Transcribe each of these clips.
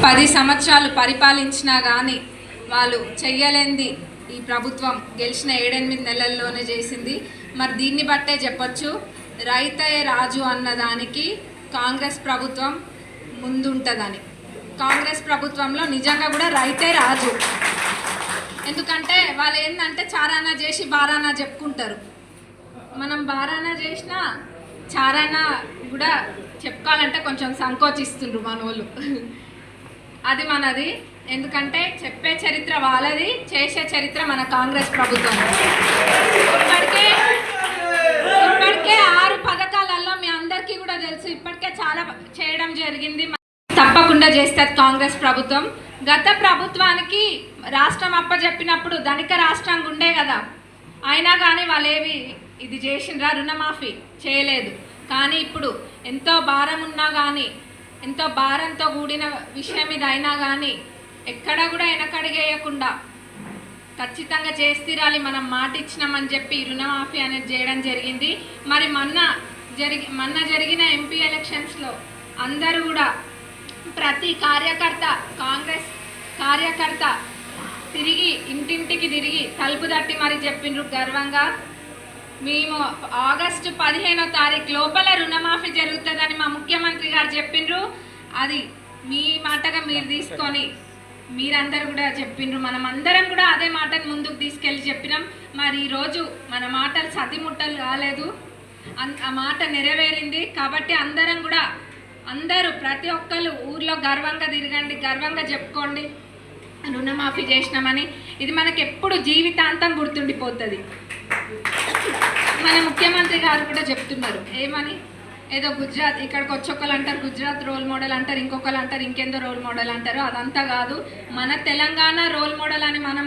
10 సంవత్సరాలు పరిపాలించినా కానీ వాళ్ళు చెయ్యలేంది ఈ ప్రభుత్వం గెలిచిన 7-8 నెలల్లోనే చేసింది. మరి దీన్ని బట్టే చెప్పొచ్చు రైతే రాజు అన్నదానికి కాంగ్రెస్ ప్రభుత్వం ముందుంటుందని. కాంగ్రెస్ ప్రభుత్వంలో నిజంగా కూడా రైతే రాజు. ఎందుకంటే వాళ్ళు ఏంటంటే చారానా చేసి బారానా చెప్పుకుంటారు. మనం బారానా చేసినా చారానా కూడా చెప్పుకోవాలంటే కొంచెం సంకోచిస్తుండ్రు మన వాళ్ళు. అది మనది. ఎందుకంటే చెప్పే చరిత్ర వాళ్ళది, చేసే చరిత్ర మన కాంగ్రెస్ ప్రభుత్వం. ఇప్పటికే 6 పథకాలలో మీ అందరికీ కూడా తెలుసు. ఇప్పటికే చాలా చేయడం జరిగింది. తప్పకుండా చేస్తుంది కాంగ్రెస్ ప్రభుత్వం. గత ప్రభుత్వానికి రాష్ట్రం అప్పచెప్పినప్పుడు ధనిక రాష్ట్రంగా ఉండే కదా, అయినా కానీ వాళ్ళేవి ఇది చేసిండ్రా, రుణమాఫీ చేయలేదు. కానీ ఇప్పుడు ఎంతో భారం ఉన్నా కానీ, ఎంతో భారంతో కూడిన విషయం ఇది అయినా కానీ ఎక్కడ కూడా వెనకడిగేయకుండా ఖచ్చితంగా చేస్తీరాలి, మనం మాట ఇచ్చినామని చెప్పి రుణమాఫీ అనేది చేయడం జరిగింది. మరి మొన్న జరిగిన ఎంపీ ఎలక్షన్స్లో అందరూ కూడా ప్రతి కార్యకర్త, కాంగ్రెస్ కార్యకర్త తిరిగి ఇంటింటికి తిరిగి తలుపు తట్టి మరి చెప్పిండ్రు గర్వంగా, మేము ఆగస్టు 15వ తారీఖు లోపల రుణమాఫీ జరుగుతుందని మా ముఖ్యమంత్రి గారు చెప్పిండ్రు. అది మీ మాటగా మీరు తీసుకొని మీరందరూ కూడా చెప్పిండ్రు. మనం అందరం కూడా అదే మాటను ముందుకు తీసుకెళ్ళి చెప్పినాం. మరి ఈరోజు మన మాటలు సతిముట్టలు కాలేదు, ఆ మాట నెరవేరింది. కాబట్టి అందరం కూడా ప్రతి ఒక్కరు ఊర్లో గర్వంగా తిరగండి, గర్వంగా చెప్పుకోండి రుణమాఫీ చేసినామని. ఇది మనకి ఎప్పుడు జీవితాంతం గుర్తుండిపోతుంది. మన ముఖ్యమంత్రి గారు కూడా చెప్తున్నారు ఏమని, ఏదో గుజరాత్ ఇక్కడికి వచ్చొక్కరు అంటారు గుజరాత్ రోల్ మోడల్ అంటారు, ఇంకొకరు అంటారు ఇంకేందో రోల్ మోడల్ అంటారు. అదంతా కాదు, మన తెలంగాణ రోల్ మోడల్ అని మనం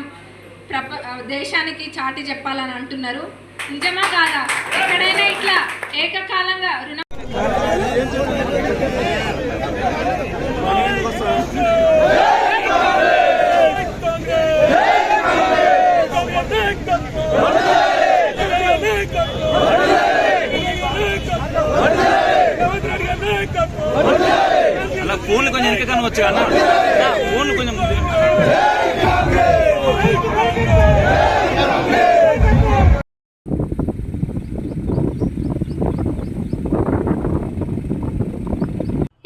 దేశానికి చాటి చెప్పాలని అంటున్నారు. నిజమా కాదా? ఎక్కడైనా ఇట్లా ఏకకాలంగా రుణ అలా ఫోన్లు కొంచెం వెనక వచ్చు కదా, ఫోన్లు కొంచెం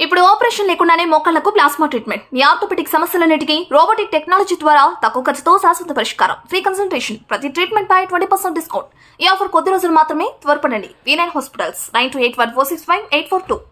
ఇప్పుడు ఆపరేషన్ లేకుండానే మోకాళ్లకు ప్లాస్మా ట్రీట్మెంట్. మీ ఆర్థోపెడిక్ సమస్యలన్నిటికీ రోబోటిక్ టెక్నాలజీ ద్వారా తక్కువ ఖర్చుతో శాశ్వత పరిష్కారం. ఫ్రీ కన్సల్టేషన్, ప్రతి ట్రీట్మెంట్ పై 20% డిస్కౌంట్. ఈ ఆఫర్ కొద్ది రోజులు మాత్రమే. త్వరపడండి. V9 hospitals 9281465842.